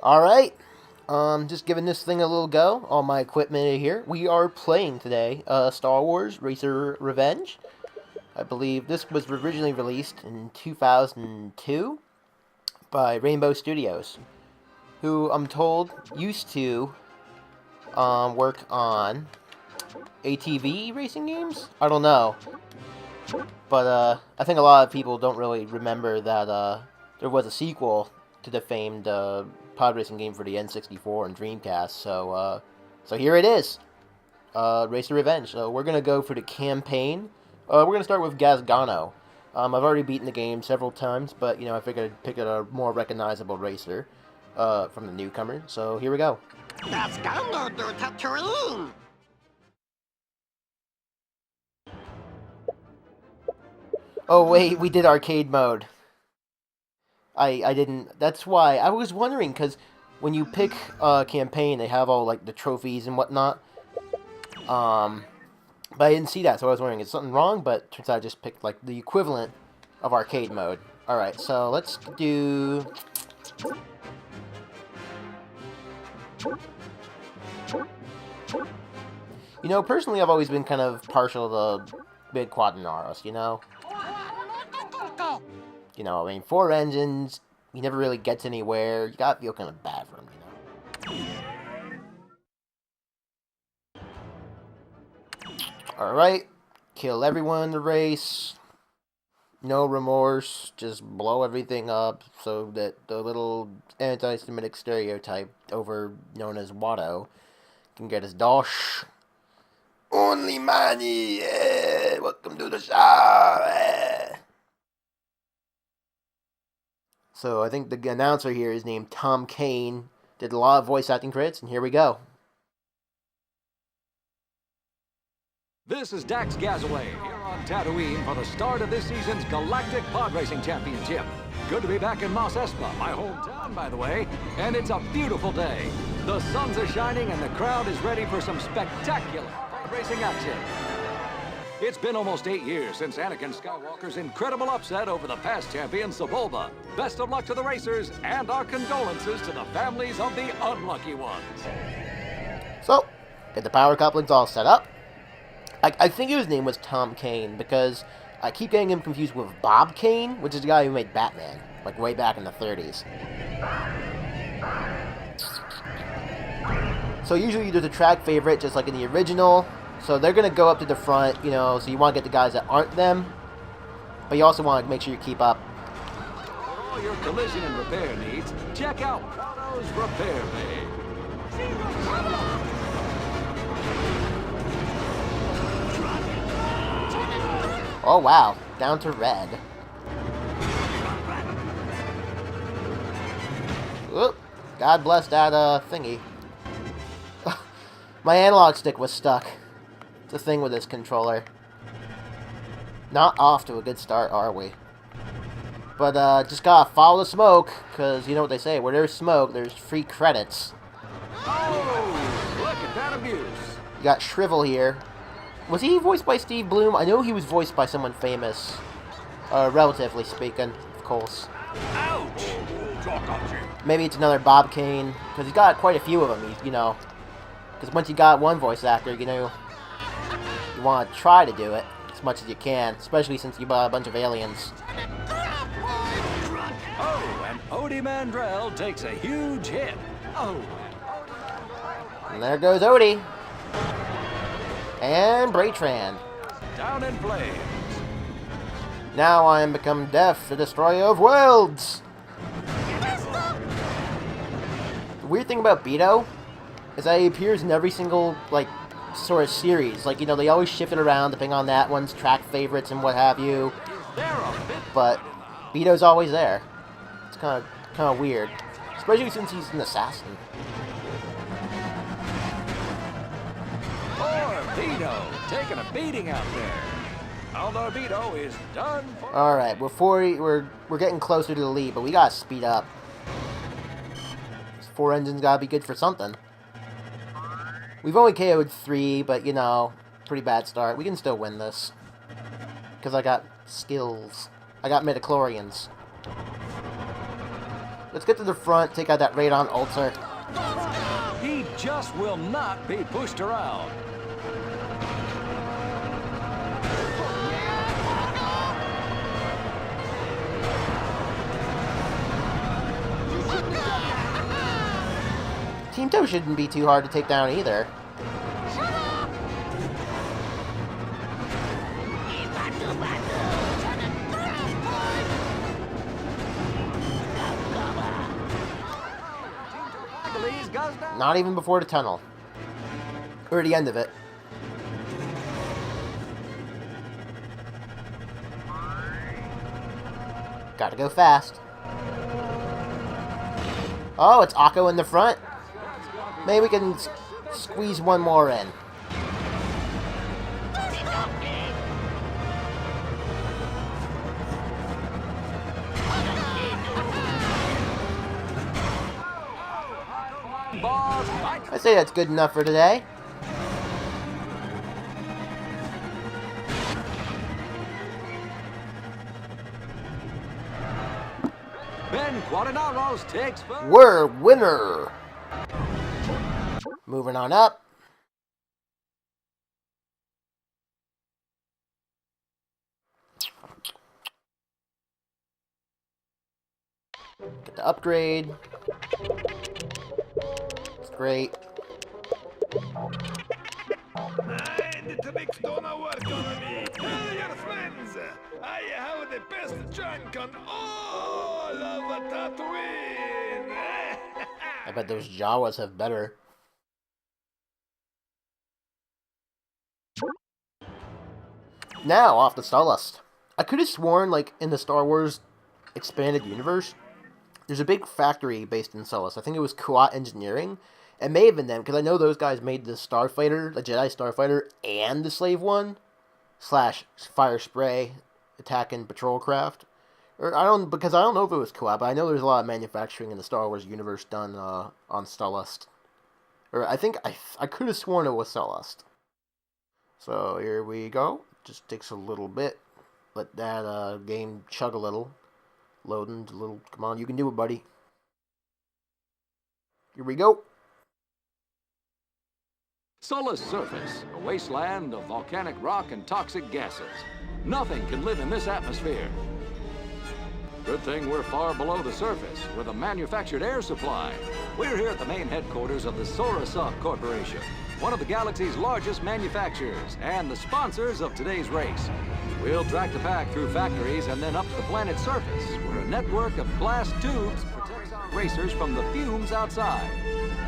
Alright, just giving this thing a little go. All my equipment here. We are playing today Star Wars Racer Revenge. I believe this was originally released in 2002 by Rainbow Studios, who I'm told used to work on ATV racing games? I don't know. But I think a lot of people don't really remember that there was a sequel to the famed pod racing game for the N64 and Dreamcast. So here it is, Racer Revenge. So we're gonna go for the campaign. We're gonna start with Gazgano. I've already beaten the game several times, but I figured I'd pick a more recognizable racer from the newcomer. So here we go. Gazgano do Tatooine. Oh wait, we did arcade mode. I didn't. That's why I was wondering, because when you pick a campaign, they have all like the trophies and whatnot. But I didn't see that, so I was wondering, is something wrong? But turns out I just picked like the equivalent of arcade mode. All right, so let's do. Personally, I've always been kind of partial to big Quadinaros. I mean, 4 engines, he never really gets anywhere. You gotta feel kind of bad for him, Alright, kill everyone in the race. No remorse, just blow everything up so that the little anti-Semitic stereotype known as Watto can get his dosh. Only money, yeah. Welcome to the show, yeah. So I think the announcer here is named Tom Kane. Did a lot of voice acting credits, and here we go. This is Dax Gazaway here on Tatooine for the start of this season's Galactic Pod Racing Championship. Good to be back in Mos Espa, my hometown, by the way, and it's a beautiful day. The suns are shining and the crowd is ready for some spectacular pod racing action. It's been almost 8 years since Anakin Skywalker's incredible upset over the past champion, Sebulba. Best of luck to the racers, and our condolences to the families of the unlucky ones. So, get the power couplings all set up. I think his name was Tom Kane, because I keep getting him confused with Bob Kane, which is the guy who made Batman, like way back in the 30s. So usually there's a track favorite, just like in the original. So they're going to go up to the front, so you want to get the guys that aren't them. But you also want to make sure you keep up. For all your collision and repair needs, check out Watto's Repair Bay. Oh wow, down to red. Oop, God bless that thingy. My analog stick was stuck. It's the thing with this controller. Not off to a good start, are we? But just gotta follow the smoke, because you know what they say, where there's smoke, there's free credits. Oh, look at that abuse. You got Shrivel here. Was he voiced by Steve Bloom? I know he was voiced by someone famous. Relatively speaking, of course. Ouch! Maybe it's another Bob Kane, because he's got quite a few of them, Because once you got one voice actor, you want to try to do it as much as you can, especially since you bought a bunch of aliens. Oh, and Odie Mandrell takes a huge hit. Oh. And there goes Odie. And Braytran. Down in flames. Now I am become deaf, the destroyer of worlds. The weird thing about Beto is that he appears in every single, sort of series. They always shift it around depending on that one's track favorites and what have you. But Beto's always there. It's kind of weird. Especially since he's an assassin. Poor Beto, taking a beating out there. Although Beto is done for... Alright, we're getting closer to the lead, but we gotta speed up. This 4 engines gotta be good for something. We've only KO'd 3, but, pretty bad start. We can still win this. Because I got skills. I got midichlorians. Let's get to the front, take out that radon ulcer. He just will not be pushed around. Team Toe shouldn't be too hard to take down either. Not even before the tunnel. Or the end of it. Gotta go fast. Oh, it's Akko in the front. Maybe we can squeeze one more in. I say that's good enough for today. Ben Quadinaros takes first. We're winner. Moving on up. Get the upgrade. It's great. And it makes no work on me. Tell your friends, I have the best junk on all of Tatooine. I bet those Jawas have better. Now, off to Sullust. I could have sworn, like, in the Star Wars expanded universe, there's a big factory based in Sullust. I think it was Kuat Engineering. It may have been them, because I know those guys made the Starfighter, the Jedi Starfighter, and the Slave One, / Fire Spray, attack and patrol craft. Or I don't know if it was Kuat, but I know there's a lot of manufacturing in the Star Wars universe done on Sullust. Or I think I could have sworn it was Sullust. So here we go. Just takes a little bit. Let that game chug a little. Loading a little. Come on, you can do it, buddy. Here we go. Sullust surface, a wasteland of volcanic rock and toxic gases. Nothing can live in this atmosphere. Good thing we're far below the surface with a manufactured air supply. We're here at the main headquarters of the Sorosov Corporation, one of the galaxy's largest manufacturers and the sponsors of today's race. We'll track the pack through factories and then up to the planet's surface, where a network of glass tubes protects our racers from the fumes outside.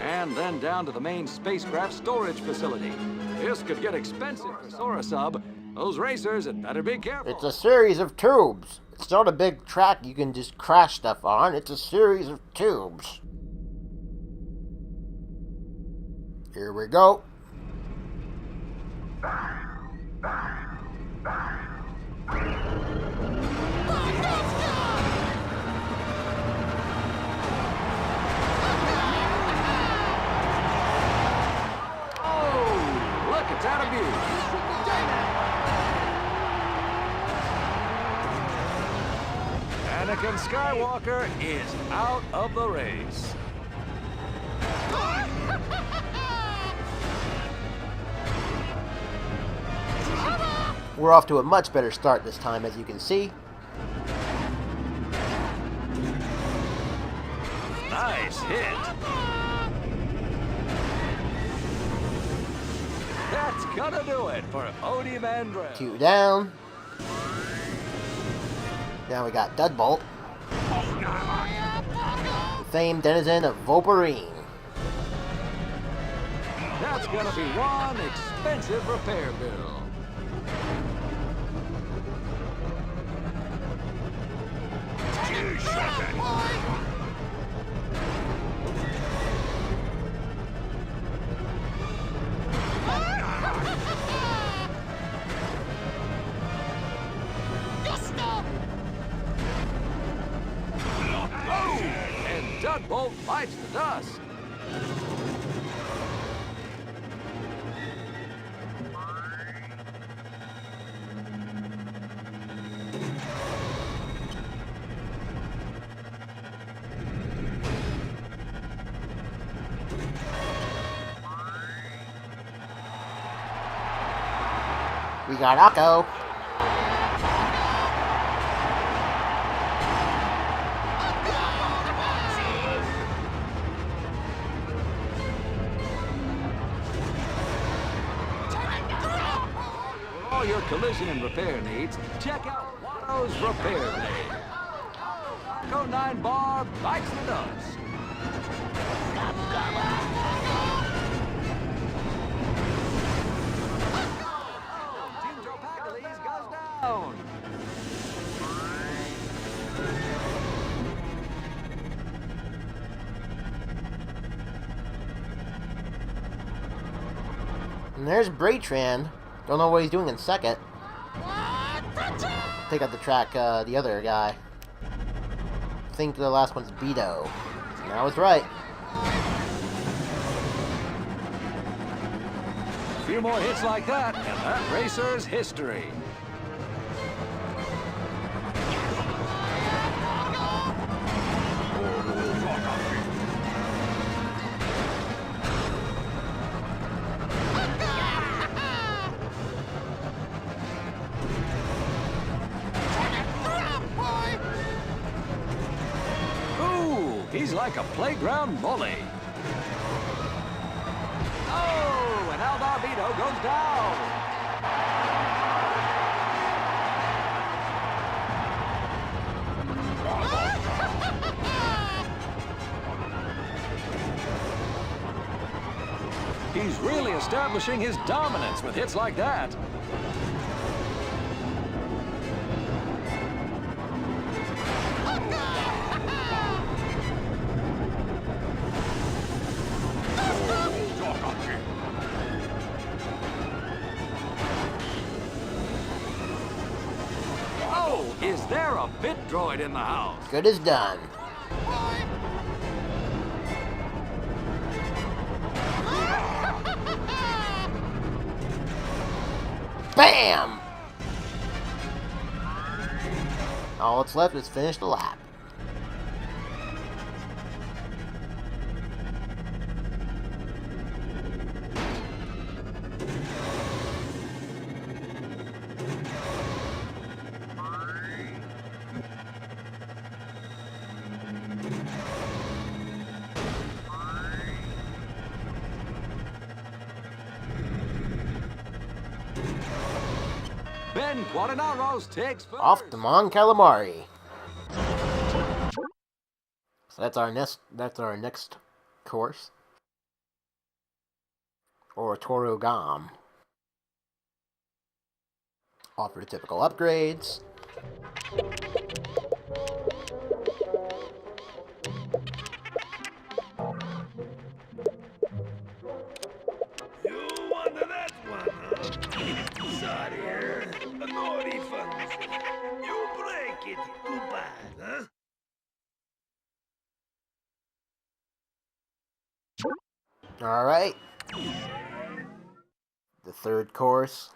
And then down to the main spacecraft storage facility. This could get expensive for Sorosub. Those racers had better be careful. It's a series of tubes. It's not a big track you can just crash stuff on. It's a series of tubes. Here we go. Oh, look at that abuse. Anakin Skywalker is out of the race. We're off to a much better start this time, as you can see. Nice hit. That's gonna do it for Odie Mandrell. 2 down. Now we got Dudbolt, the famed denizen of Volperine. That's gonna be one expensive repair bill. And Dudbolt bites the dust. We got Akko. For all your collision and repair needs, check out Watto's Repair Bay. Go 9 bar bites the dust. Team Tropacales goes down. And there's Braytran. Don't know what he's doing in second. Take out the track, the other guy. I think the last one's Beto. And I was right. A few more hits like that, and that racer's history. He's like a playground bully. Oh, and El Barbito goes down. He's really establishing his dominance with hits like that. Is there a bit droid in the house? Good as done. Bam! All that's left is finish the lap. Ben Quadinaros takes first. Off to Mon Calamari. So that's our next course. Or Toro Gam. Offer typical upgrades. You wanted that one, huh? Sorry, no refunds. You break it, too bad, huh? Alright. The third course.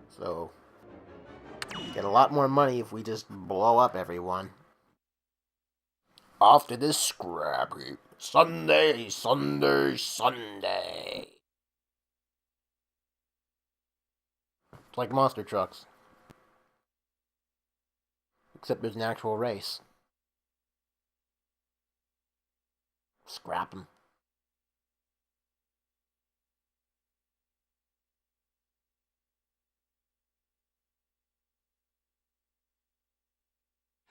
So, get a lot more money if we just blow up everyone. Off to this scrappy Sunday, Sunday, Sunday. It's like monster trucks. Except there's an actual race. Scrap 'em.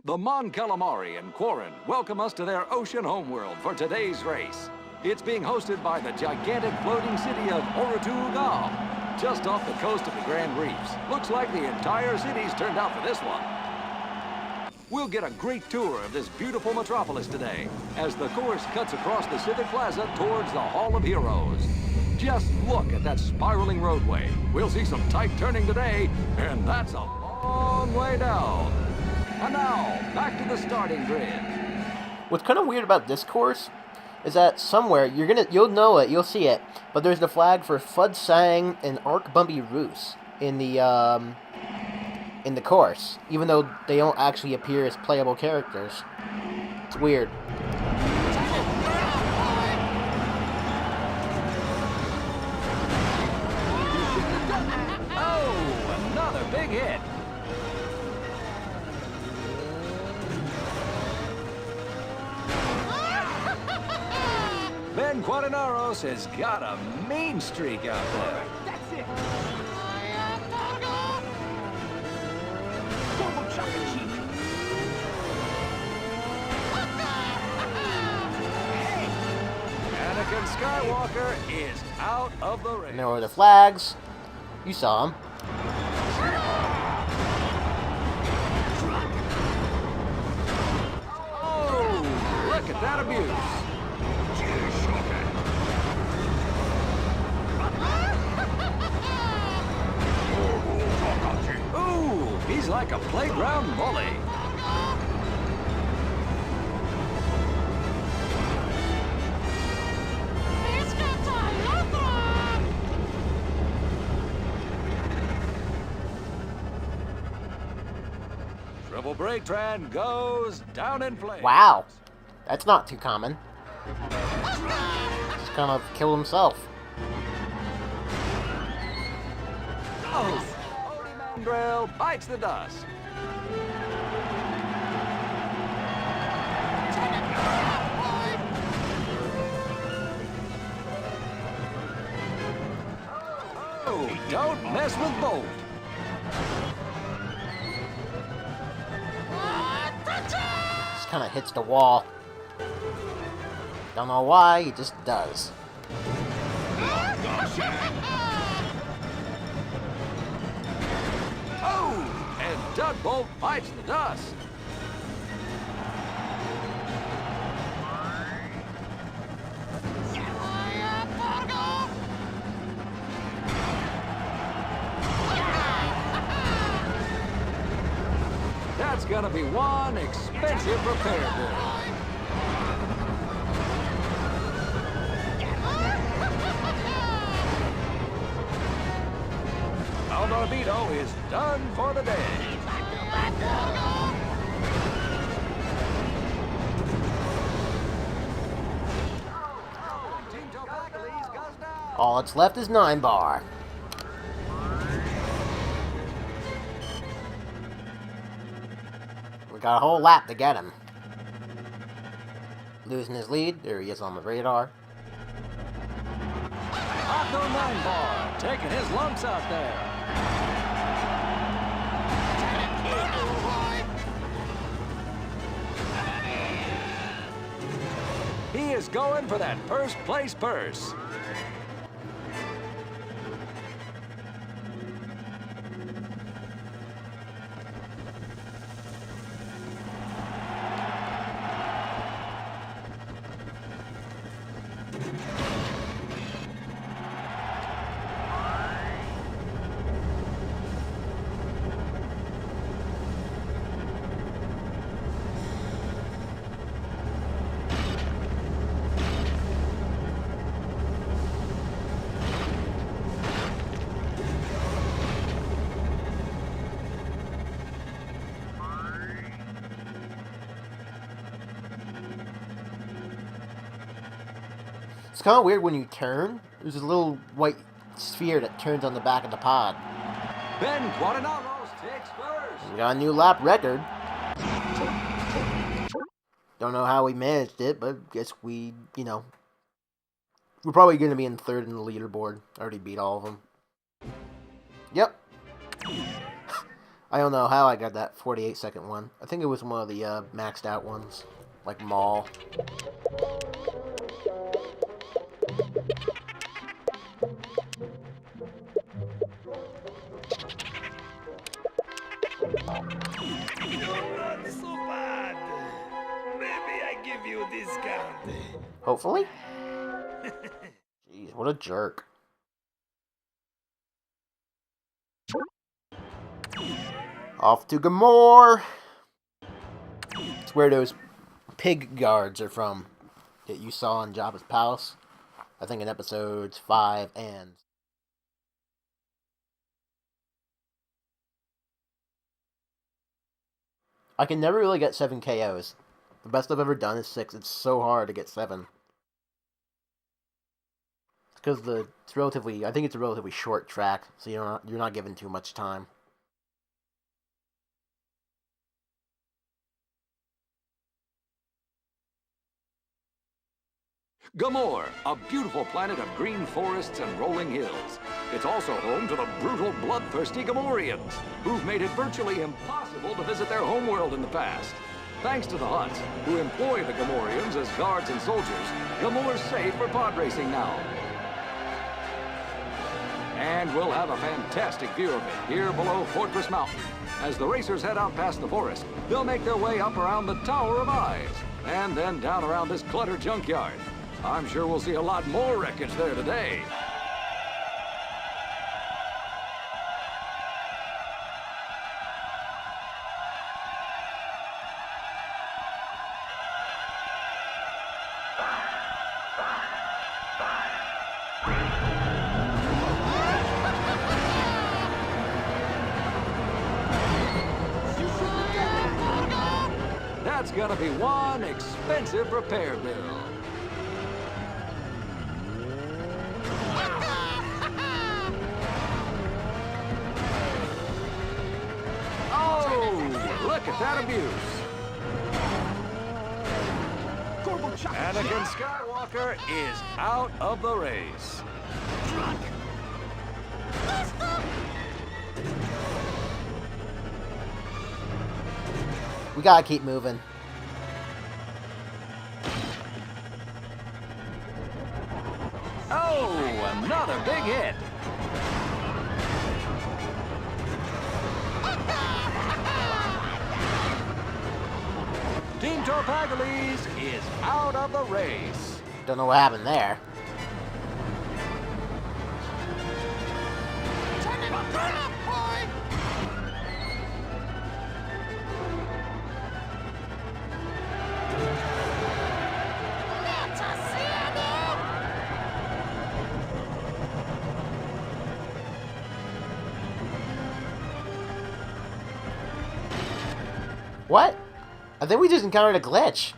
The Mon Calamari and Quarren welcome us to their ocean homeworld for today's race. It's being hosted by the gigantic floating city of Orotugam, just off the coast of the Grand Reefs. Looks like the entire city's turned out for this one. We'll get a great tour of this beautiful metropolis today, as the course cuts across the Civic Plaza towards the Hall of Heroes. Just look at that spiraling roadway. We'll see some tight turning today, and that's a long way down. And now, back to the starting grid. What's kind of weird about this course is that somewhere you'll know it, you'll see it, but there's the flag for Fud Sang and Arc Bumpy Roos in the course, even though they don't actually appear as playable characters. It's weird. Oh, big hit. Ben Quadinaros has got a mean streak out there. That's it. Double chocolate cheek. Anakin Skywalker is out of the race. And there were the flags. You saw them. Oh, look at that abuse. Ooh, he's like a playground bully. Triple brake trend goes down in flames. Wow. That's not too common. Just kind of killed himself. Oh, Mandrill bites the dust. Oh, don't mess with Bolt. Just kind of hits the wall. Don't know why, he just does. Oh, and Deadbolt bites the dust. That's gonna be one expensive repair bill. Vito is done for the day. All that's left is 9 bar. We got a whole lap to get him. Losing his lead. There he is on the radar. Otto 9 bar, taking his lumps out there. He is going for that first place purse. It's kind of weird when you turn. There's a little white sphere that turns on the back of the pod. Ben Quadinaros takes first. We got a new lap record. Don't know how we managed it, but guess we, we're probably going to be in third in the leaderboard. Already beat all of them. Yep. I don't know how I got that 48-second one. I think it was one of the maxed out ones, like Maul. Not so bad. Maybe I give you a discount. Hopefully. Jeez, what a jerk. Off to Gamor. It's where those pig guards are from that you saw in Jabba's palace. I think in episodes 5 and... I can never really get 7 KOs. The best I've ever done is 6. It's so hard to get 7. Because I think it's a relatively short track, so you're not given too much time. Gamor, a beautiful planet of green forests and rolling hills. It's also home to the brutal, bloodthirsty Gamorreans, who've made it virtually impossible to visit their homeworld in the past. Thanks to the Hutts, who employ the Gamorreans as guards and soldiers, Gamor's safe for pod racing now. And we'll have a fantastic view of it here below Fortress Mountain. As the racers head out past the forest, they'll make their way up around the Tower of Eyes, and then down around this cluttered junkyard. I'm sure we'll see a lot more wreckage there today. That's gonna be one expensive repair bill. Oh, look at that abuse. Anakin Skywalker is out of the race. We gotta keep moving. Oh, another big hit. Team Torpagules is out of the race. Don't know what happened there. What? I think we just encountered a glitch.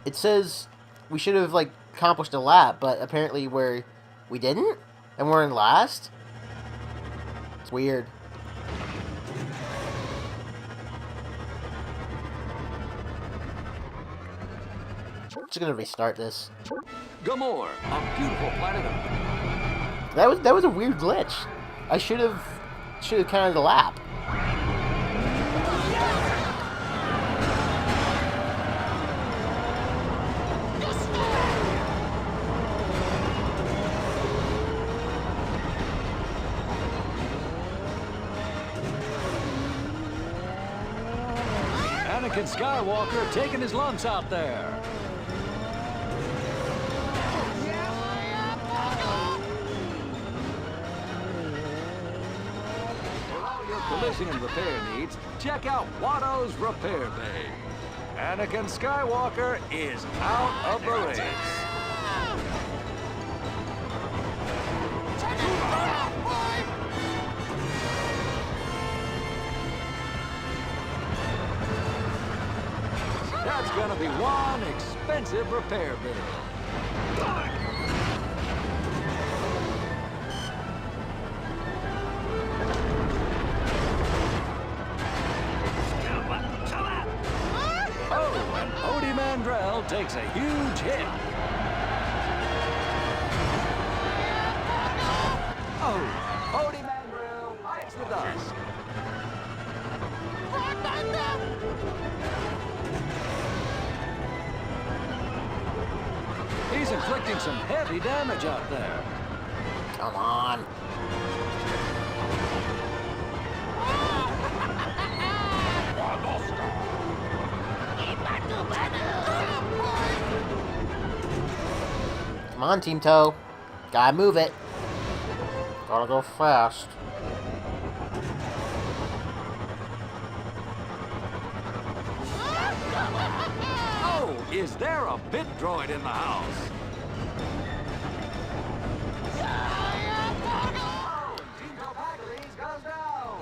It says we should have, like, accomplished a lap, but apparently we didn't? And we're in last? It's weird. Just gonna restart this. Gamor, a beautiful planet of... That was a weird glitch. I should have counted the lap. Anakin Skywalker taking his lumps out there. For all your collision and repair needs, check out Watto's Repair Bay. Anakin Skywalker is out of the race. That's gonna be one expensive repair bill. Oh, and Odie Mandrell takes a huge hit. Oh, Odie Mandrell bites the dust. He's inflicting some heavy damage out there. Come on. Come on, Team Toe. Gotta move it. Gotta go fast. Oh, is there a bit droid in the house? Oh, Team Torpagules goes down.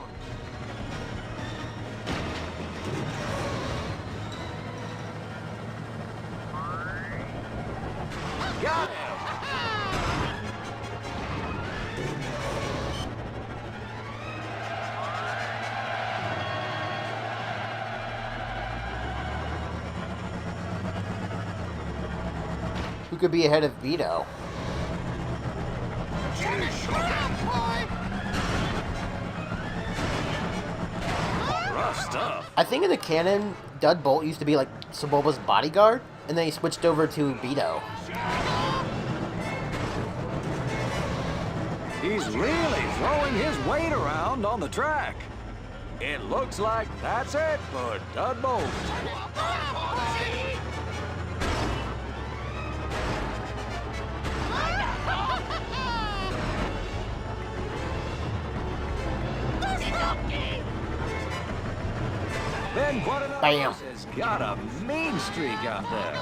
Got him. Who could be ahead of Vito? Rough stuff. I think in the canon, Bolt used to be like Sebulba's bodyguard, and then he switched over to Vito. He's really throwing his weight around on the track. It looks like that's it for Bolt. Ben Quadinaros has got a mean streak out there.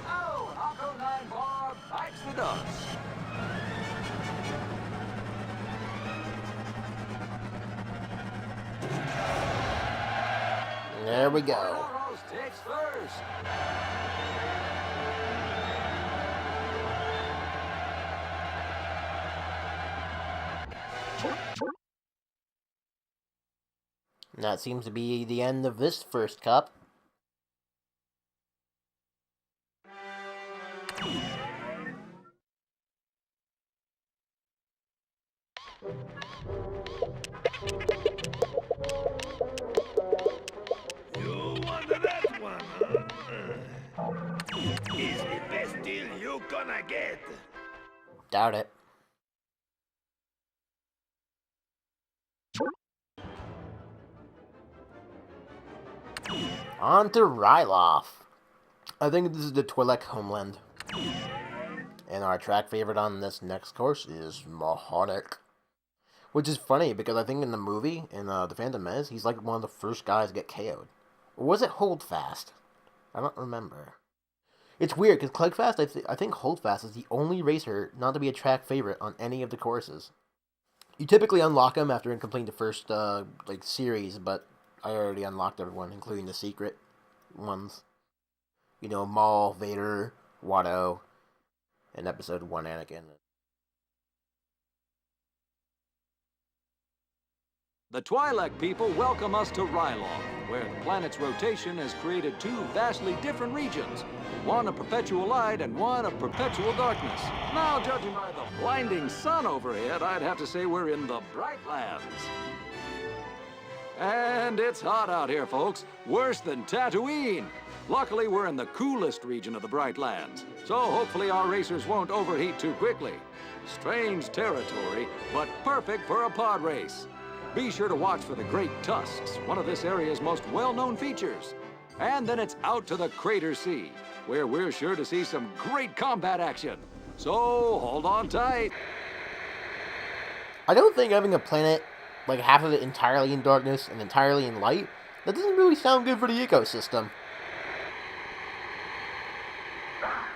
Oh, Hawko 9 Bar bites the dust. There we go. Quadinaros takes first. And that seems to be the end of this first cup. You want that one, huh? Is the best deal you gonna get. Doubt it. On to Ryloth. I think this is the Twi'lek homeland. And our track favorite on this next course is Mahonic. Which is funny, because I think in the movie, in the Phantom Menace, he's like one of the first guys to get KO'd. Or was it Holdfast? I don't remember. It's weird, because Clugfast, I think Holdfast is the only racer not to be a track favorite on any of the courses. You typically unlock him after completing the first, series, but I already unlocked everyone, including the secret ones. You know, Maul, Vader, Watto, and Episode 1 Anakin. The Twi'lek people welcome us to Ryloth, where the planet's rotation has created two vastly different regions. One of perpetual light and one of perpetual darkness. Now, judging by the blinding sun overhead, I'd have to say we're in the Bright Lands. And it's hot out here, folks. Worse than Tatooine. Luckily, we're in the coolest region of the Bright Lands, so hopefully our racers won't overheat too quickly. Strange territory, but perfect for a pod race. Be sure to watch for the Great Tusks, one of this area's most well-known features. And then it's out to the Crater Sea, where we're sure to see some great combat action. So hold on tight. I don't think having a planet, like half of it entirely in darkness and entirely in light, that doesn't really sound good for the ecosystem.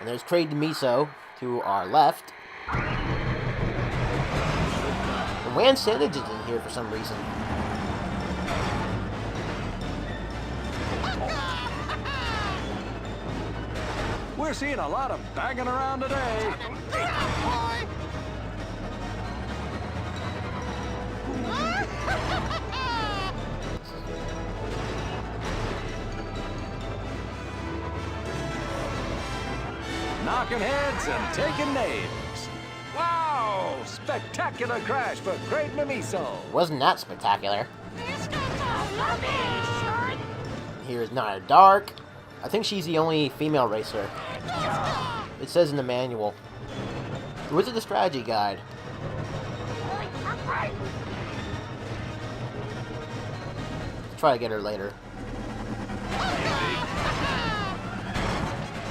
And there's Trade Miso to our left. And Wan Sandage is in here for some reason. We're seeing a lot of banging around today. Knocking heads and taking names. Wow! Spectacular crash for Great Mimiso. Wasn't that spectacular? This guy's all rubbish. Here's Naya Dark. I think she's the only female racer. It says in the manual. Or was it the strategy guide? Try to get her later.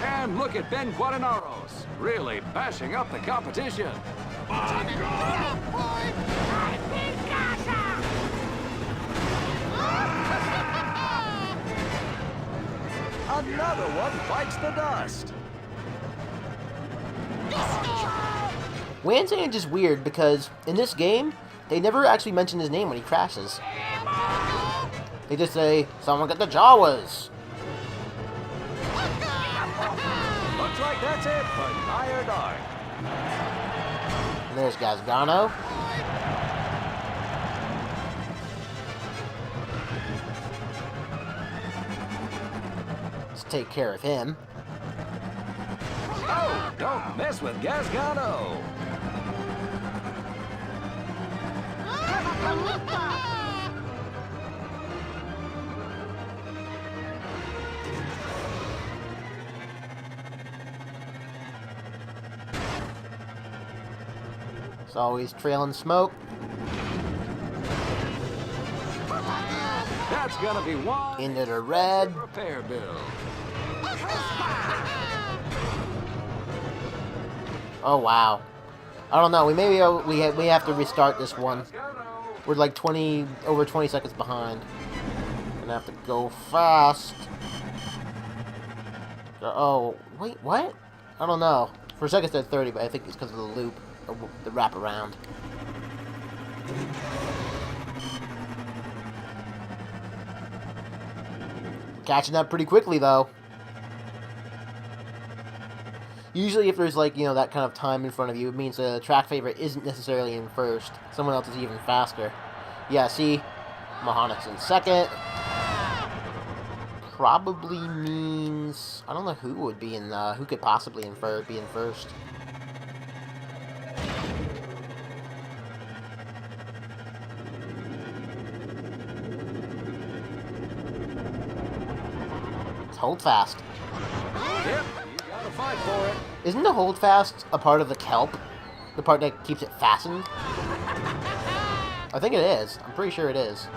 And look at Ben Quadinaros, really bashing up the competition. Another one bites the dust. Wan Sandage is weird because in this game, they never actually mention his name when he crashes. They just say, "Someone get the Jawas." Looks like that's it for Naya Dark. And there's Gazgano. Let's take care of him. Oh, don't mess with Gasgano. It's always trailing smoke. That's gonna be one Into the red. repair bill. Oh wow. I don't know. We have to restart this one. We're like over 20 seconds behind. Gonna have to go fast. Oh wait, what? I don't know. For a second it said 30, but I think it's because of the loop, the wraparound. Catching up pretty quickly though. Usually if there's like, that kind of time in front of you, it means the track favorite isn't necessarily in first. Someone else is even faster. Yeah, see? Mahonic's in second. Probably means... I don't know who would be in... who could possibly be in first. Hold fast. Yep, you gotta fight for it. Isn't the hold fast a part of the kelp? The part that keeps it fastened? I think it is. I'm pretty sure it is.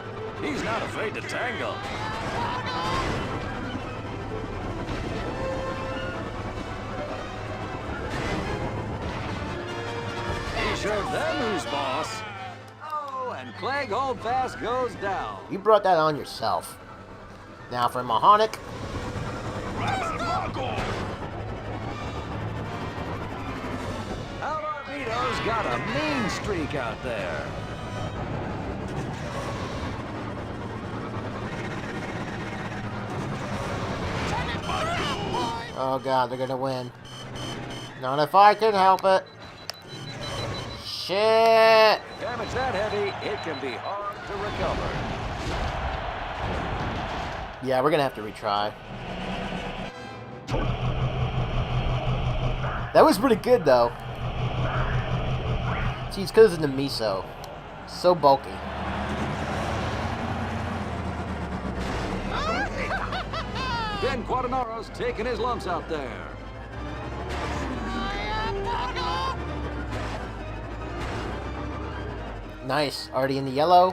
He's not afraid to tangle. He showed them who's boss. Oh, and Clegg Holdfast goes down. You brought that on yourself. Now for Mahonic. Alvarito's got a mean streak out there. Oh god, they're gonna win. Not if I can help it. Shit! Damage that heavy, it can be hard to recover. Yeah, we're gonna have to retry. That was pretty good though. See, it's because of the miso. So bulky. Ben Quadinaros taking his lumps out there. Nice. Already in the yellow.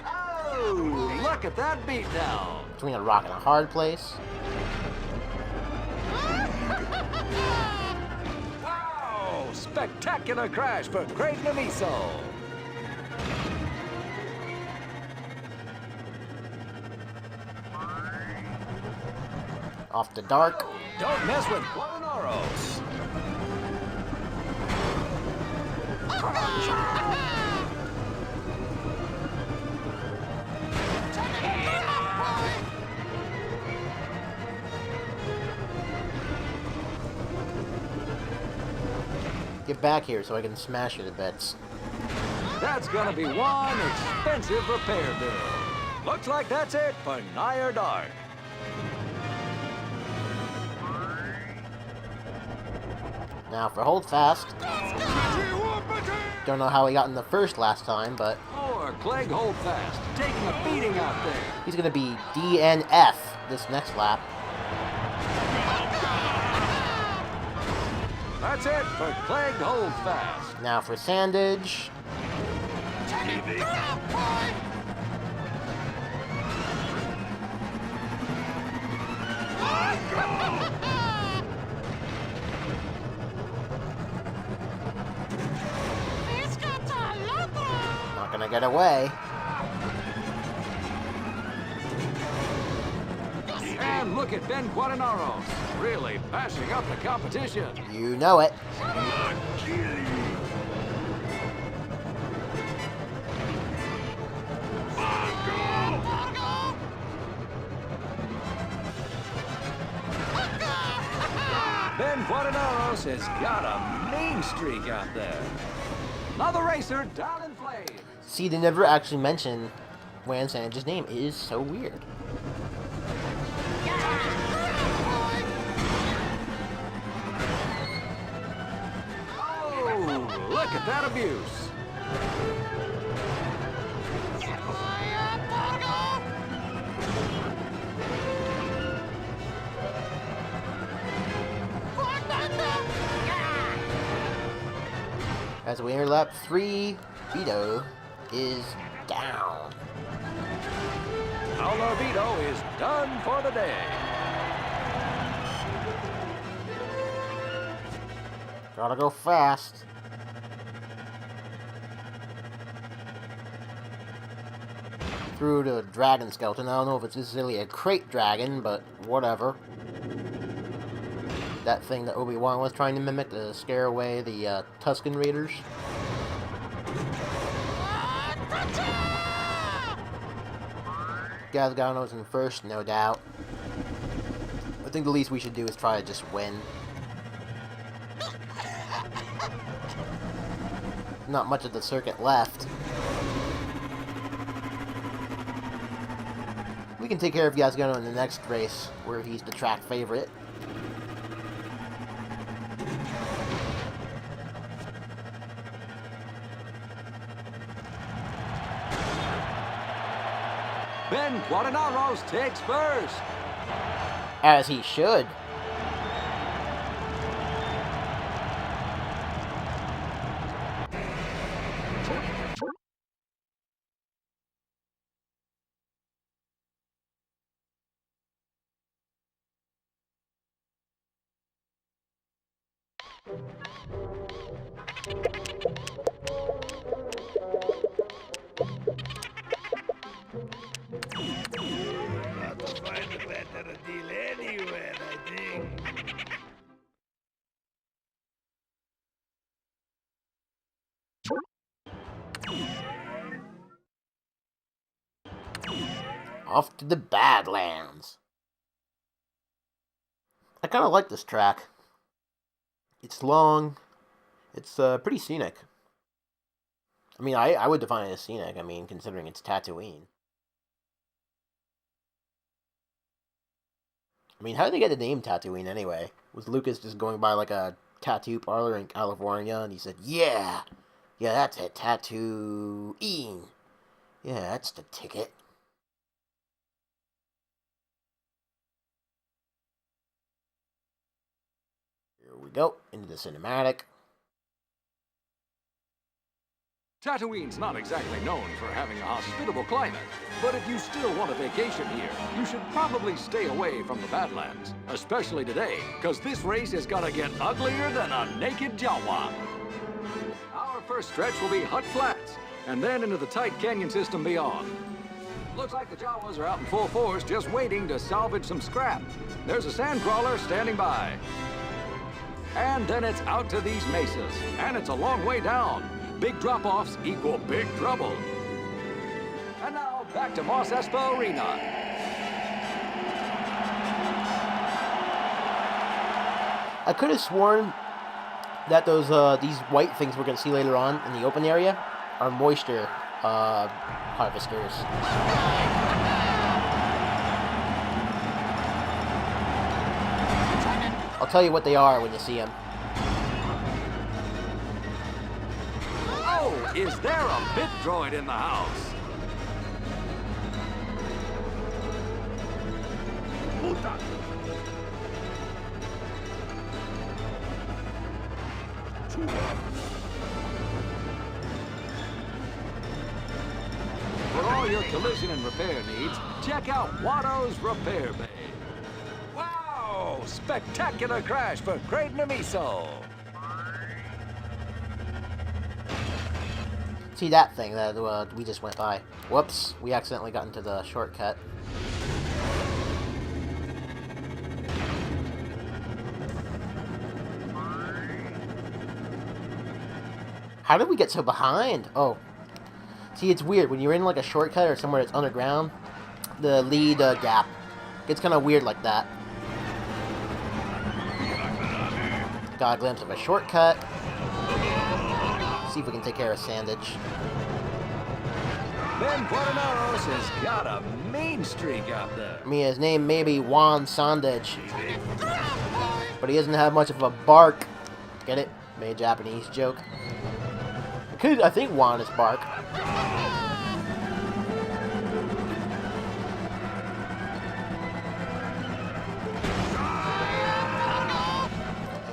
Oh, look at that beatdown. Between a rock and a hard place. Wow, spectacular crash for Craig Namiso. Off the dark. Don't mess with Quadinaros. Get back here so I can smash you to bits. That's gonna be one expensive repair bill. Looks like that's it for Nigher Dark. Now for hold fast. Don't know how he got in the first last time, but Or Clegg Holdfast taking a beating out there. he's gonna be DNF this next lap. That's it for Clegg Holdfast. Now for Sandage. Not gonna get away. And look at Ben Quadinaros, really bashing up the competition. You know it. Ben Quadinaros has got a mean streak out there. Another racer down in flames. See, they never actually mention When Sandra's name is so weird. Oh, look at that abuse. As we enter lap 3, Vito is down. Paolo Vito is done for the day. Gotta go fast. Through the dragon skeleton. I don't know if it's necessarily a crate dragon, but whatever. That thing that Obi-Wan was trying to mimic to scare away the Tusken Raiders. Gazgano's in first, no doubt. I think the least we should do is try to just win. Not much of the circuit left. We can take care of Gazgano in the next race, where he's the track favorite. Ben Quadinaros takes first. As he should. Not to find a better deal anywhere, I think. Off to the Badlands. I kind of like this track. It's long. It's pretty scenic. I mean, I would define it as scenic, I mean, considering it's Tatooine. I mean, how did they get the name Tatooine anyway? Was Lucas just going by like a tattoo parlor in California and he said, yeah, that's it, Tatooine. Yeah, that's the ticket. Here we go, into the cinematic. Tatooine's not exactly known for having a hospitable climate, but if you still want a vacation here, you should probably stay away from the Badlands, especially today, because this race is gonna get uglier than a naked Jawa. Our first stretch will be Hut Flats, and then into the tight canyon system beyond. Looks like the Jawas are out in full force, just waiting to salvage some scrap. There's a sand crawler standing by. And then it's out to these mesas, and it's a long way down. Big drop-offs equal big trouble. And now, back to Mos Espa Arena. I could have sworn that those these white things we're going to see later on in the open area are moisture harvesters. I'll tell you what they are when you see them. Oh, is there a bit droid in the house? Puta! For all your collision and repair needs, check out Watto's Repair Bay. Wow! Spectacular crash for Great Namiso. See that thing that we just went by. Whoops, we accidentally got into the shortcut. How did we get so behind? Oh. See, it's weird. When you're in like a shortcut or somewhere that's underground, the lead gap gets kind of weird like that. Got a glimpse of a shortcut. See if we can take care of Sandage. Ben Quadinaros has got a mean streak out there. I mean, his name may be Juan Sandage, but he doesn't have much of a bark. Get it? Made a Japanese joke. I think Juan is bark.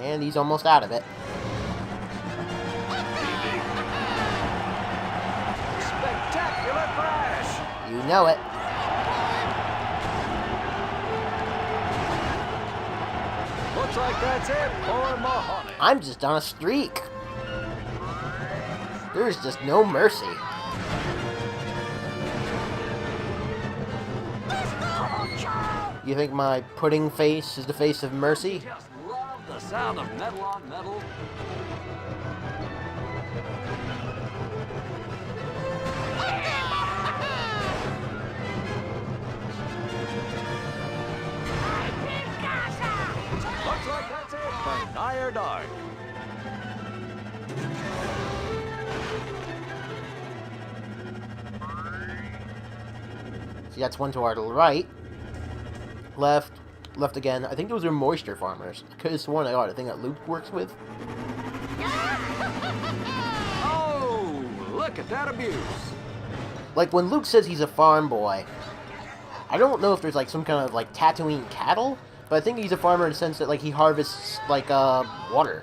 And he's almost out of it. Spectacular crash! You know it. Looks like that's it for Mahoney. I'm just on a streak. There's just no mercy. You think my pudding face is the face of mercy? Just love the sound of metal on metal. Looks like that's it for Nigher Dark. See, that's one to our right. Left. Left again. I think those are moisture farmers. I could have sworn they are the thing that Luke works with. Oh, look at that abuse. Like, when Luke says he's a farm boy, I don't know if there's, like, some kind of, like, Tatooine cattle, but I think he's a farmer in the sense that, like, he harvests, like, water.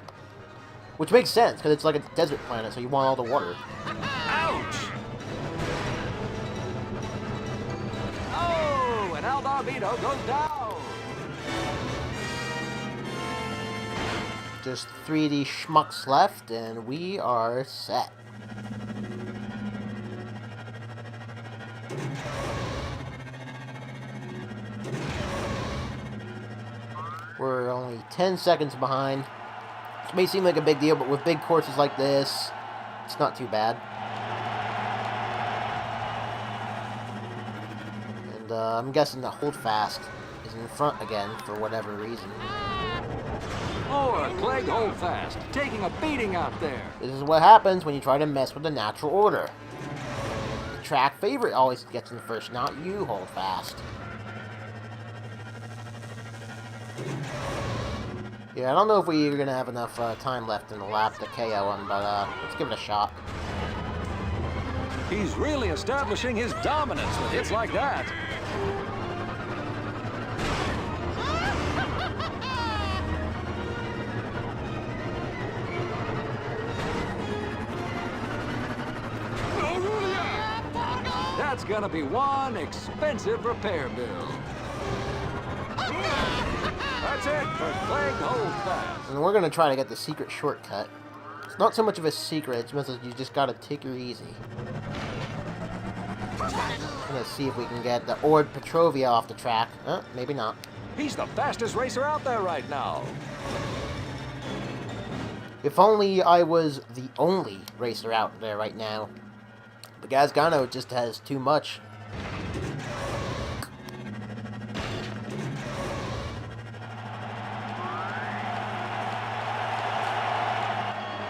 Which makes sense, because it's like a desert planet, so you want all the water. Ouch! Oh, and Aldabito goes down. Just 3D schmucks left, and we are set. We're only 10 seconds behind. Which may seem like a big deal, but with big courses like this, it's not too bad. And I'm guessing the hold fast is in front again for whatever reason. Oh, a Clegg hold fast, taking a beating out there. This is what happens when you try to mess with the natural order. The track favorite always gets in first, not you, hold fast. Yeah, I don't know if we're going to have enough time left in the lap to KO him, but let's give it a shot. He's really establishing his dominance with hits like that. That's gonna be one expensive repair bill. That's it for Clegg hold fast. And we're going to try to get the secret shortcut. It's not so much of a secret, it's just you just got to take her easy. Let's see if we can get the Ord Petrovia off the track. Maybe not. He's the fastest racer out there right now. If only I was the only racer out there right now. But Gazgano just has too much.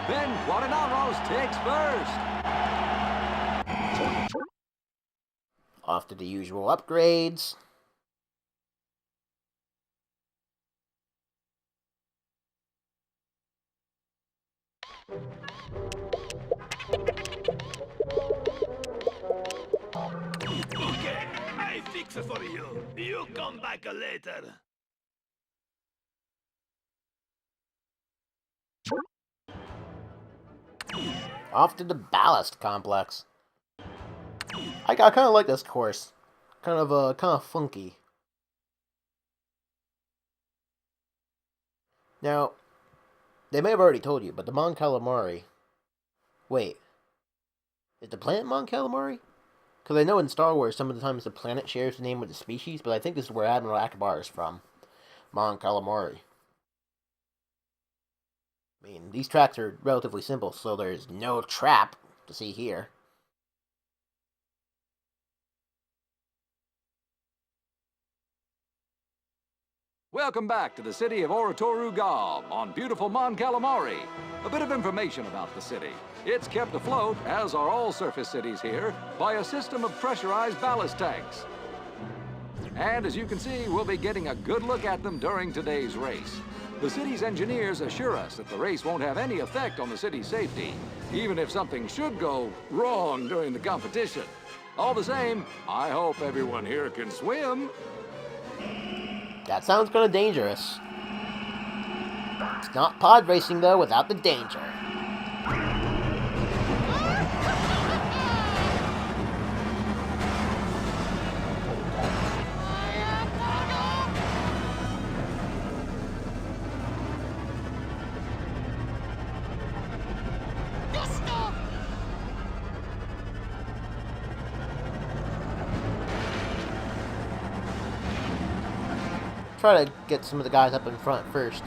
Ben Quadinaros takes first. Off to the usual upgrades. Okay, I fix it for you. You come back later. Off to the Ballast complex. I kind of like this course. Kind of funky. Now, they may have already told you, but the Mon Calamari... Wait. Is the planet Mon Calamari? Because I know in Star Wars, some of the times the planet shares the name with the species, but I think this is where Admiral Akbar is from. Mon Calamari. I mean, these tracks are relatively simple, so there's no trap to see here. Welcome back to the city of Oratoru Gob on beautiful Mon Calamari. A bit of information about the city. It's kept afloat, as are all surface cities here, by a system of pressurized ballast tanks. And as you can see, we'll be getting a good look at them during today's race. The city's engineers assure us that the race won't have any effect on the city's safety, even if something should go wrong during the competition. All the same, I hope everyone here can swim. That sounds kind of dangerous. It's not pod racing, though, without the danger. Try to get some of the guys up in front first.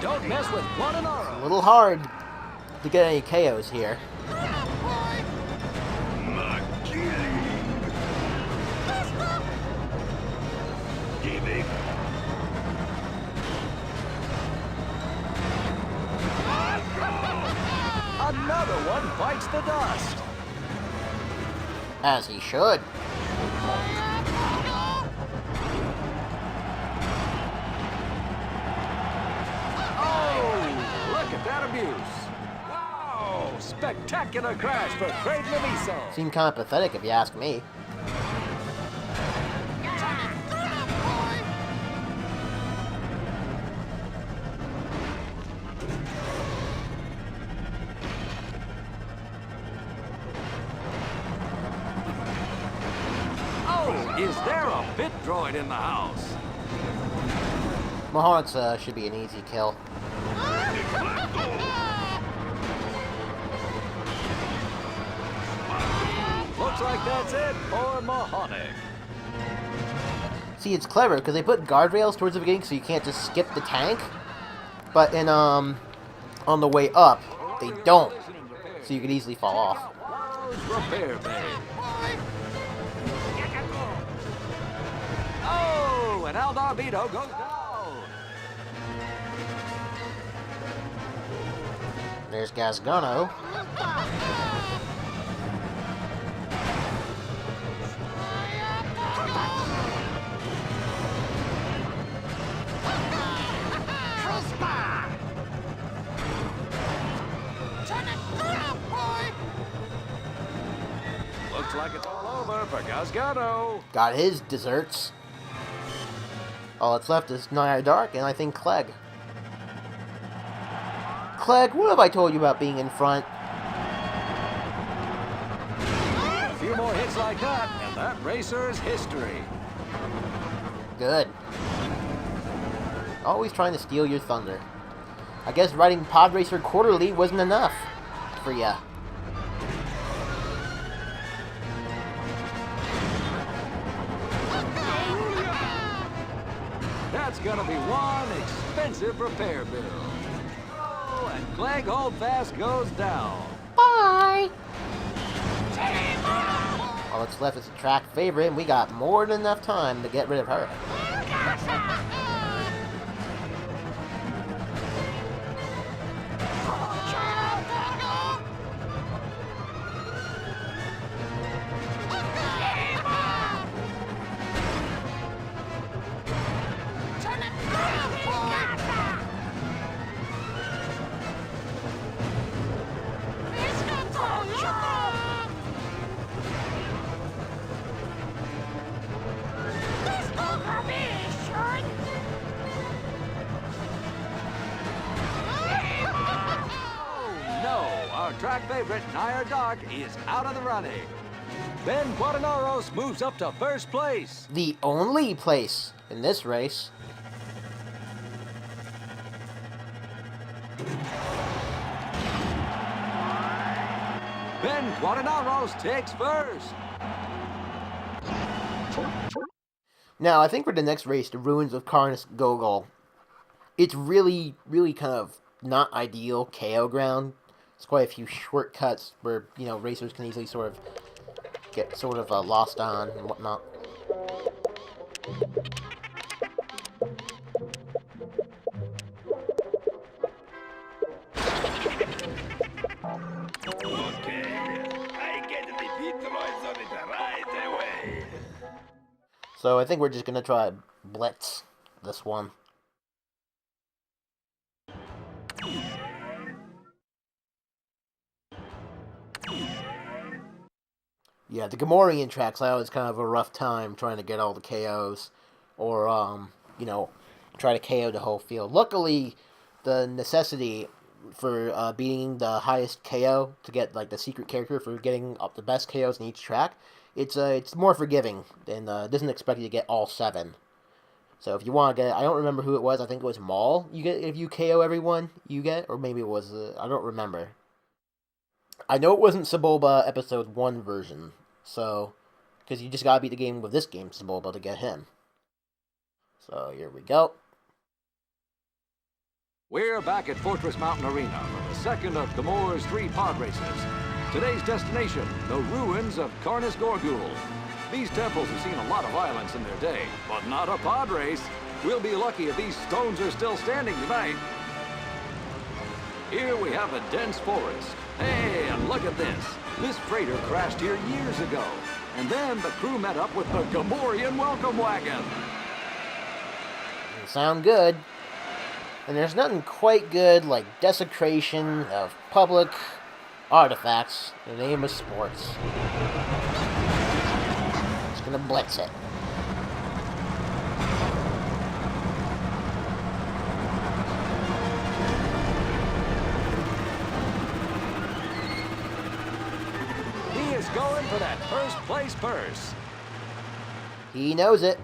Don't mess with Quadinaros. A little hard to get any KOs here. Another one bites the dust. As he should. Look at that abuse. Wow, spectacular crash for Craig Mamiso. Seemed kind of pathetic if you ask me. Oh, is there a pit droid in the house? Mahonix should be an easy kill. Looks like that's it for Mahonix. See, it's clever because they put guardrails towards the beginning so you can't just skip the tank. But in on the way up, they don't, so you could easily fall off. Repair bay. Oh, and Aldarbito goes down. There's Gasgano. Looks like it's all over for Gasgano. Got his desserts. All that's left is Naya Dark and I think Clegg. Clegg, what have I told you about being in front? A few more hits like that, and that racer's history. Good. Always trying to steal your thunder. I guess writing Pod Racer Quarterly wasn't enough for ya. That's gonna be one expensive repair bill. Oh, and Clegg Holdfast goes down. Bye! All that's left is a track favorite, and we got more than enough time to get rid of her. Track favorite, Naya Dark, is out of the running. Ben Quadinaros moves up to first place. The only place in this race. Ben Quadinaros takes first. Now, I think for the next race, the Ruins of Karnas Gogol, it's really, really kind of not ideal KO ground. There's quite a few shortcuts where, you know, racers can easily sort of get sort of lost on and whatnot. Okay, I get the Petroids on it right away. So I think we're just going to try Blitz this one. Yeah, the Gamorrean tracks, I always kind of a rough time trying to get all the KOs. Or, you know, try to KO the whole field. Luckily, the necessity for beating the highest KO to get, like, the secret character for getting up the best KOs in each track, it's more forgiving and doesn't expect you to get all 7. So if you want to get it, I don't remember who it was. I think it was Maul. You get if you KO everyone you get, or maybe it was I don't remember. I know it wasn't Sebulba Episode 1 version, so because you just gotta beat the game with this game Sebulba to get him. So here we go. We're back at Fortress Mountain Arena for the second of Gamore's 3 pod races. Today's destination, the ruins of Karnas Gorgul. These temples have seen a lot of violence in their day, but not a pod race. We'll be lucky if these stones are still standing tonight. Here we have a dense forest. Hey, and look at this. This freighter crashed here years ago. And then the crew met up with the Gamorrean welcome wagon. Doesn't sound good. And there's nothing quite good like desecration of public artifacts in the name of sports. Just gonna blitz it. He is going for that first place purse. He knows it.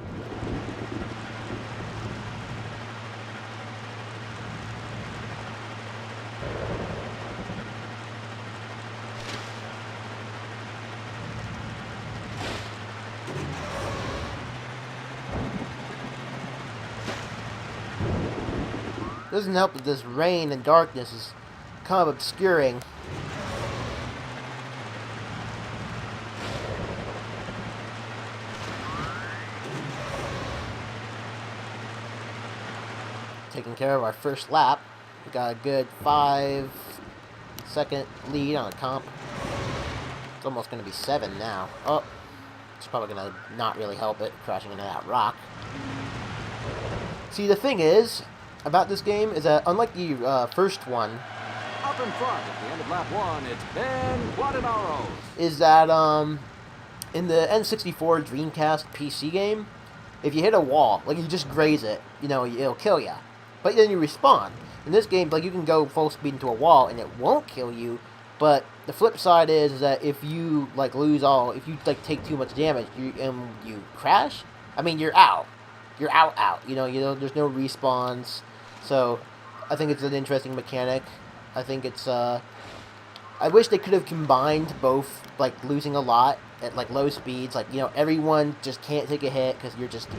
Doesn't help that this rain and darkness is kind of obscuring. Taking care of our first lap. We got a good 5-second lead on a comp. It's almost going to be 7 now. Oh, it's probably going to not really help it, crashing into that rock. See, the thing is about this game is that, unlike the first one, Up in front at the end of lap 1, it's Ben Quadinaros. is that in the N64 Dreamcast PC game, if you hit a wall, like you just graze it, you know, it'll kill you. But then you respawn. In this game, like you can go full speed into a wall and it won't kill you. But the flip side is that if you like if you like take too much damage, you crash. I mean, you're out. You're out. You know, there's no respawns. So I think it's an interesting mechanic. I think it's I wish they could have combined both, like losing a lot at like low speeds, like, you know, everyone just can't take a hit because you're just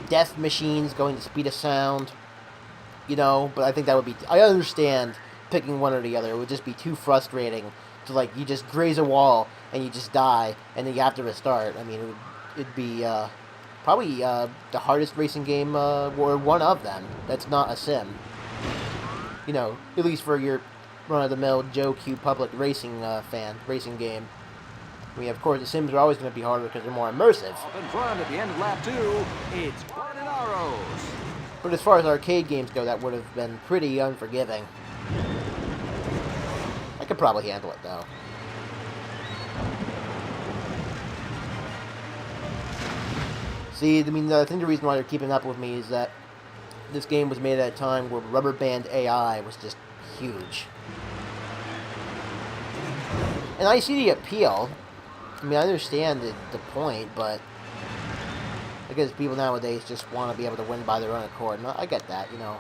death machines going the speed of sound, you know. But I think that would be, I understand picking one or the other. It would just be too frustrating to, like, you just graze a wall and you just die and then you have to restart. I mean, it'd be probably the hardest racing game, or one of them that's not a sim, you know, at least for your run-of-the-mill Joe Q public racing racing game. I mean, of course, the Sims are always going to be harder because they're more immersive. Up in front at the end of lap 2, it's Quadinaros. But as far as arcade games go, that would have been pretty unforgiving. I could probably handle it, though. See, I mean, I think the reason why they're keeping up with me is that this game was made at a time where rubber band AI was just huge. And I see the appeal. I mean, I understand the point, but I guess people nowadays just want to be able to win by their own accord. And I get that, you know.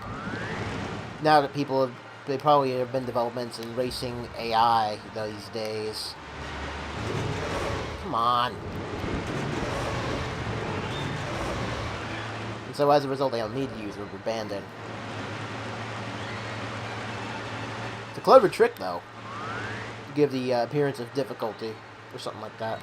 Now that people have, they probably have been developments in racing AI these days. Come on. And so as a result, they don't need to use rubber banding. It's a clever trick, though, to give the appearance of difficulty or something like that.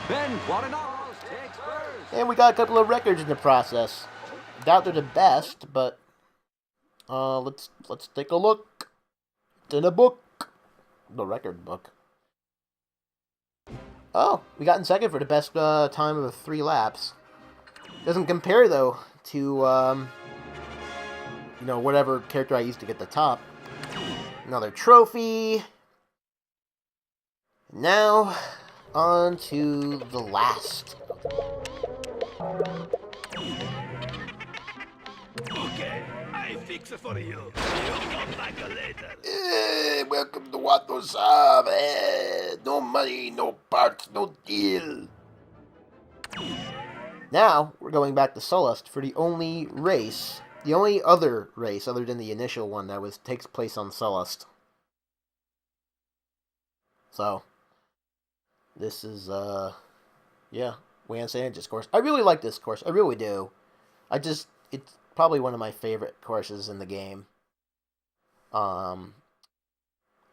Ben Quadinaros takes first. And we got a couple of records in the process. Doubt they're the best, but let's take a look. It's in a book, the record book. Oh, we got in second for the best time of 3 laps. Doesn't compare though to you know, whatever character I used to get the top. Another trophy. Now on to the last. Okay, I fix it for you. You come back later. Welcome to WATCHTOWER. No money, no parts, no deal. Now, we're going back to Sullust for the only race, the only other race other than the initial one that takes place on Sullust. So, this is, yeah, Way on San Andreas course. I really like this course. I really do. It's probably one of my favorite courses in the game.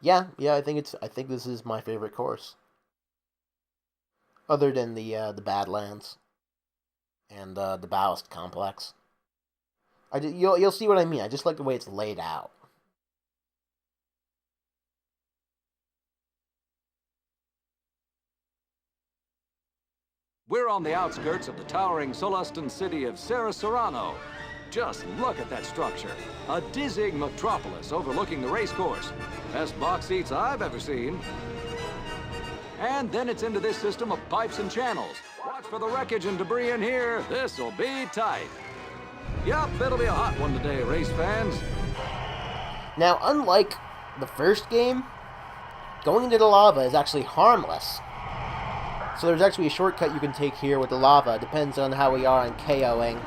Yeah, I think this is my favorite course. Other than the Badlands and the Ballast complex. You'll see what I mean. I just like the way it's laid out. We're on the outskirts of the towering Sullustan city of Serrano. Just look at that structure. A dizzying metropolis overlooking the racecourse. Best box seats I've ever seen. And then it's into this system of pipes and channels. Watch for the wreckage and debris in here. This'll be tight. Yup, it'll be a hot one today, race fans. Now, unlike the first game, going into the lava is actually harmless. So there's actually a shortcut you can take here with the lava. It depends on how we are on KOing.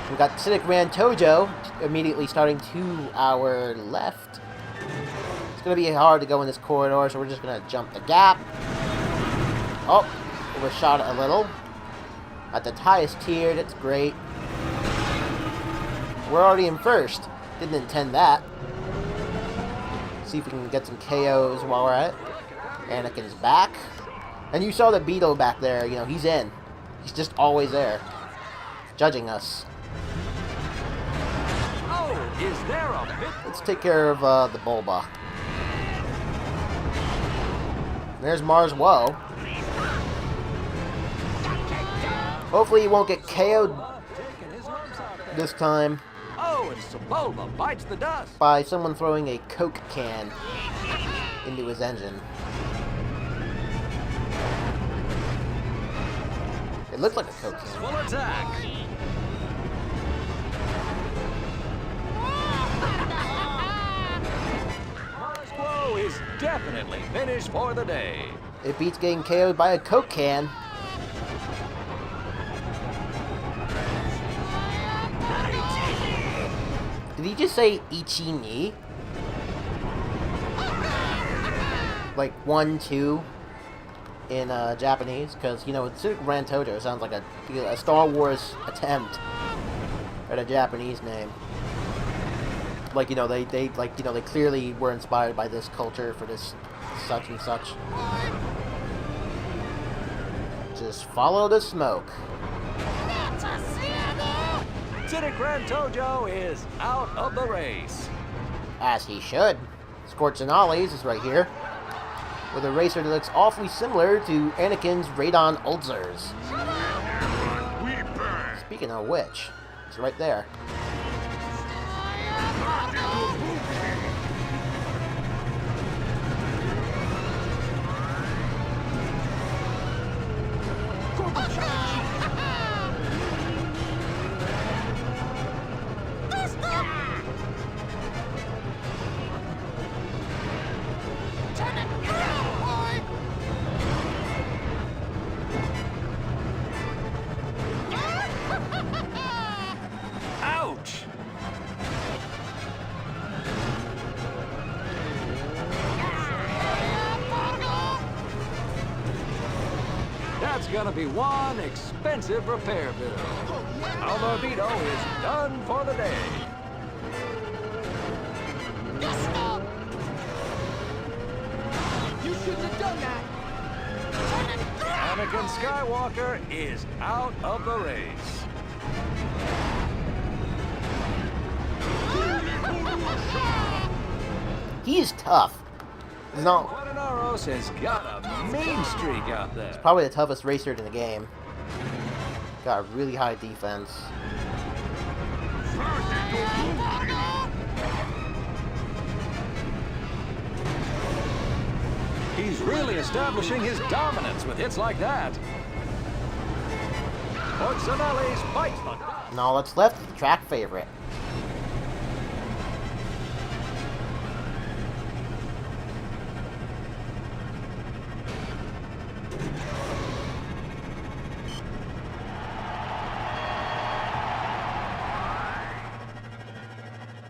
We've got Cynic Rantojo immediately starting to our left. It's going to be hard to go in this corridor, so we're just going to jump the gap. Oh, overshot it a little. At the highest tier, that's great. We're already in first. Didn't intend that. See if we can get some KOs while we're at it. Anakin's back. And you saw the Beetle back there, you know, he's in. He's just always there. Judging us. Oh, is there a bit? Let's take care of the Bulba. There's Mars Woe. Hopefully he won't get KO'd this time. Oh, and Sebulba bites the dust. By someone throwing a Coke can into his engine. It looked like a Coke can. Full attack. Mars is definitely finished for the day. It beats getting KO'd by a Coke can. Did he just say Ichi-ni? Like 1, 2 in Japanese? Because, you know, Cynic Rantojo sounds like a Star Wars attempt at a Japanese name. Like, you know, they clearly were inspired by this culture for this such and such. Just follow the smoke. Cynic Rantojo is out of the race. As he should. Scorching Ollies is right here. With a racer that looks awfully similar to Anakin's Radon Ulzers. Speaking of which, it's right there. gonna be one expensive repair bill. Our Vito is done for the day. You shouldn't have done that. Anakin Skywalker is out of the race. He is tough. He's not Quadinaros has got a mean streak out there. probably the toughest racer in the game. Got a really high defense. He's really establishing his dominance with hits like that. Orsanelli spikes the dust. And all that's left is the track favorite.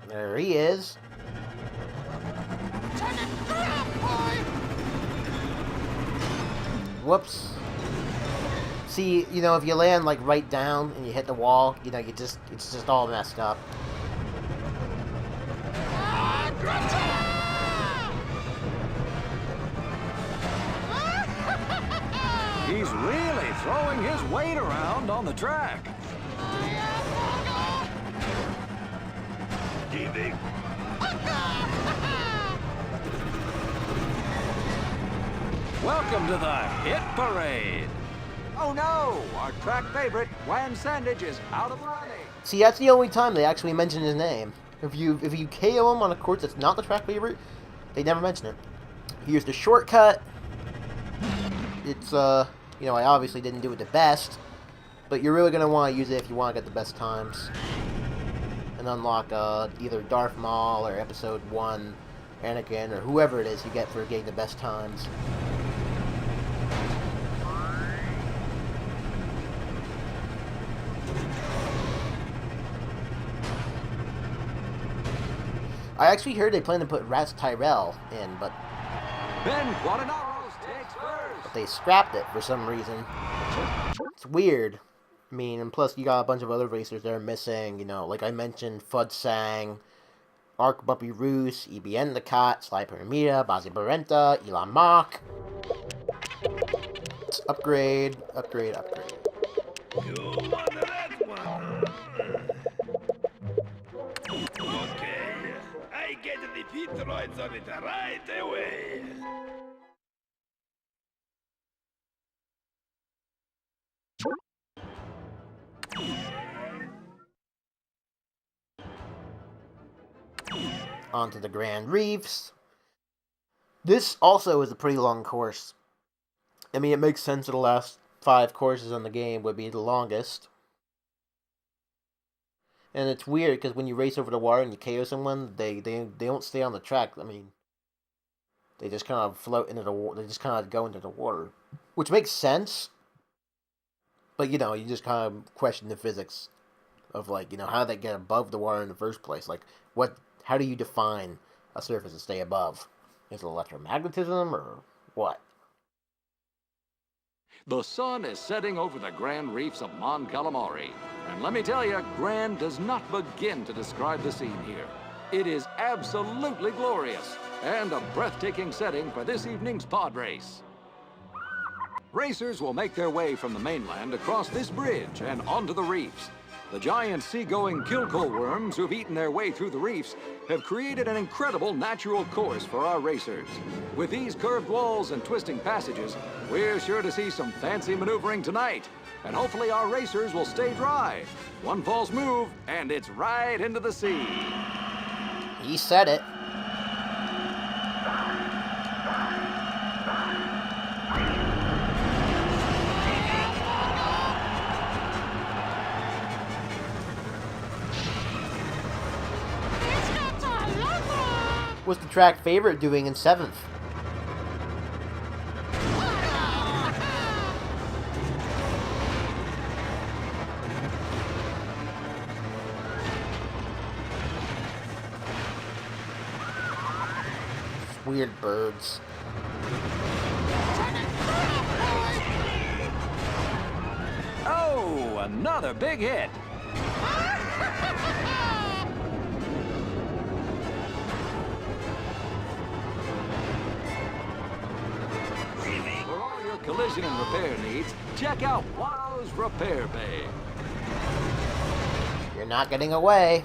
There he is. Whoops. See, you know, if you land like right down and you hit the wall, you know, it's just all messed up. He's really throwing his weight around on the track. Giving. Welcome to the hit parade. Oh no, our track favorite, Wham Sandage, is out of the running. See, that's the only time they actually mention his name. If you KO him on a course that's not the track favorite, they never mention it. Here's the shortcut. It's you know, I obviously didn't do it the best, but you're really gonna want to use it if you want to get the best times and unlock either Darth Maul or Episode 1 Anakin or whoever it is you get for getting the best times. I actually heard they plan to put Ras Tyrell in, but Ben Quadinaros takes first. they scrapped it for some reason. It's weird. I mean, and plus you got a bunch of other racers that are missing, you know, like I mentioned, Fud Sang, Arc Bumpy Roos, EBN the Cat, Sly Pyramida, Bazzi Barenta, Elon Mach. Let's upgrade, upgrade, upgrade. You want that one? Okay. I get the Petroids of it right away. Onto the Grand Reefs. This also is a pretty long course. I mean, it makes sense that the last 5 courses in the game would be the longest. And it's weird because when you race over the water and you KO someone, they don't stay on the track. I mean, they just kind of float into the water. They just kind of go into the water, which makes sense. But you know, you just kind of question the physics of, like, you know, how they get above the water in the first place. Like, what? How do you define a surface to stay above? Is it electromagnetism or what? The sun is setting over the Grand Reefs of Mon Calamari. And let me tell you, grand does not begin to describe the scene here. It is absolutely glorious and a breathtaking setting for this evening's pod race. Racers will make their way from the mainland across this bridge and onto the reefs. The giant seagoing kilcoal worms who've eaten their way through the reefs have created an incredible natural course for our racers. With these curved walls and twisting passages, we're sure to see some fancy maneuvering tonight. And hopefully our racers will stay dry. One false move, and it's right into the sea. He said it. What's the track favorite doing in 7th? Weird birds. Oh, another big hit. For all your collision and repair needs, check out Wow's Repair Bay. You're not getting away.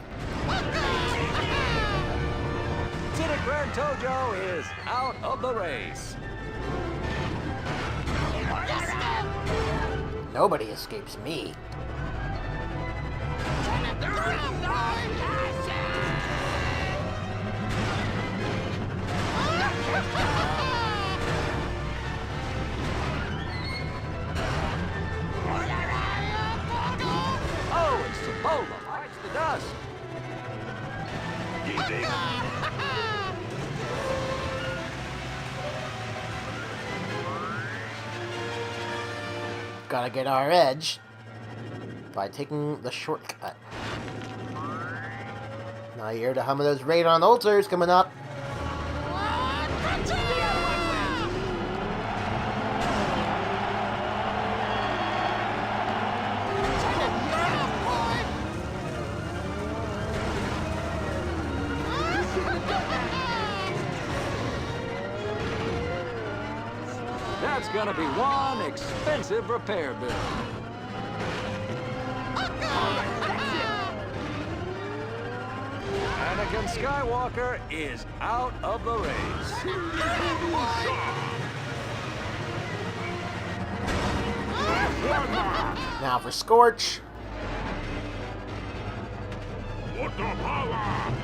Cynic Red Tojo is out of the race. Nobody escapes me. Oh, and Cipolla bites the dust. Gotta get our edge by taking the shortcut. Now you hear the hum of those radon ulcers coming up. That's gonna be one expensive repair bill. Anakin Skywalker is out of the race. Now for Scorch. What the power?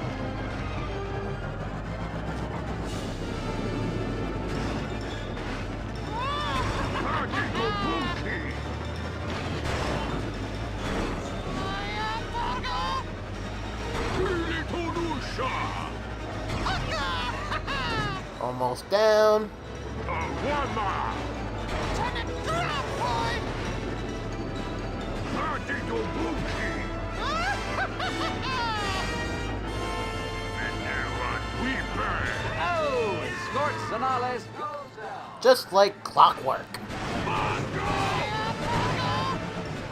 Almost down. Oh, and Scorch Sonales goes down. Just like clockwork.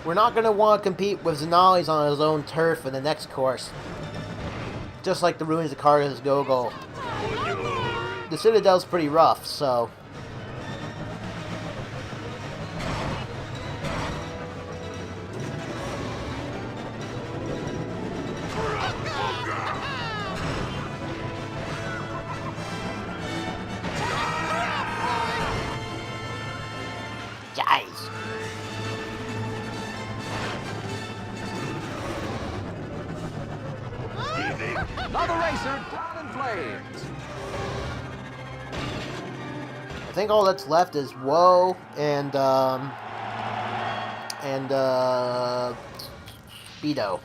We're not going to want to compete with Zanales on his own turf in the next course. Just like the Ruins of Karga's Gogol. The Citadel's pretty rough, so... Guys. Another racer down in flames. I think all that's left is Woe and Speedo.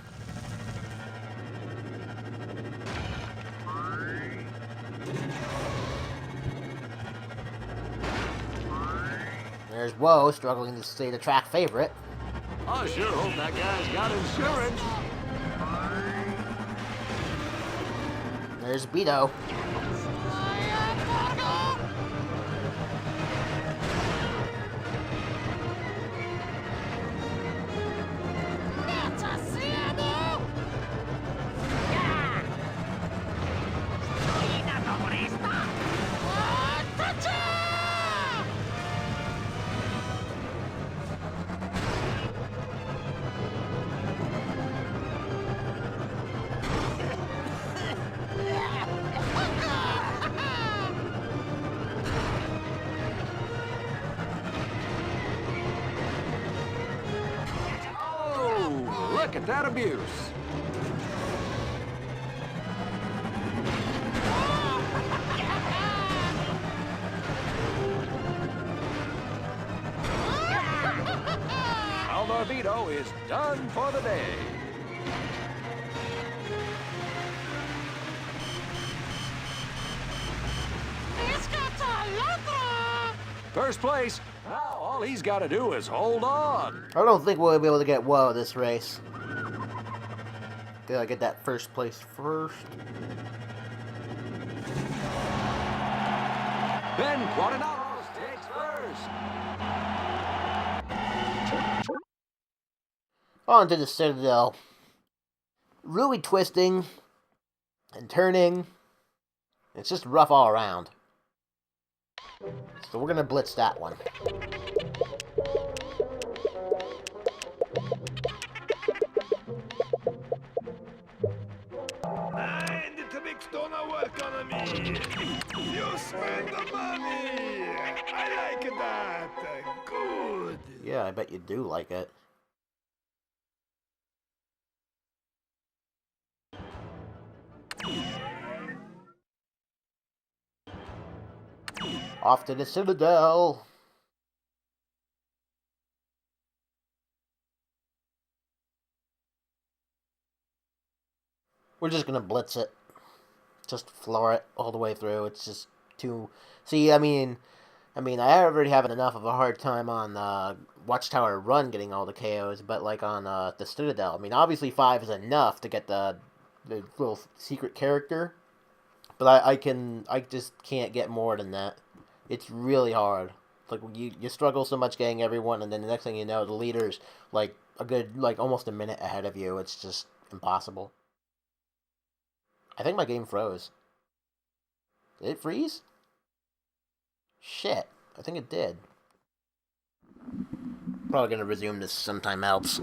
There's Woe struggling to stay the track favorite. I sure hope that guy's got insurance. There's Speedo. Look at that abuse. Alvarito is done for the day. First place. Now all he's got to do is hold on. I don't think we'll be able to get Woe this race. Gotta get that first place first. Ben Quadinaros takes first. On to the Citadel. Really twisting and turning. It's just rough all around. So we're gonna blitz that one. And it makes gonna work on me. You spend the money. I like that. Good. Yeah, I bet you do like it. Off to the Citadel. We're just gonna blitz it. Just floor it all the way through. It's just too... See, I mean, I already have enough of a hard time on Watchtower Run getting all the KOs, but like on the Citadel, I mean, obviously 5 is enough to get the little secret character, but I just can't get more than that. It's really hard. Like you struggle so much getting everyone, and then the next thing you know, the leader's like a good almost a minute ahead of you. It's just impossible. I think my game froze. Did it freeze? Shit, I think it did. Probably gonna resume this sometime else.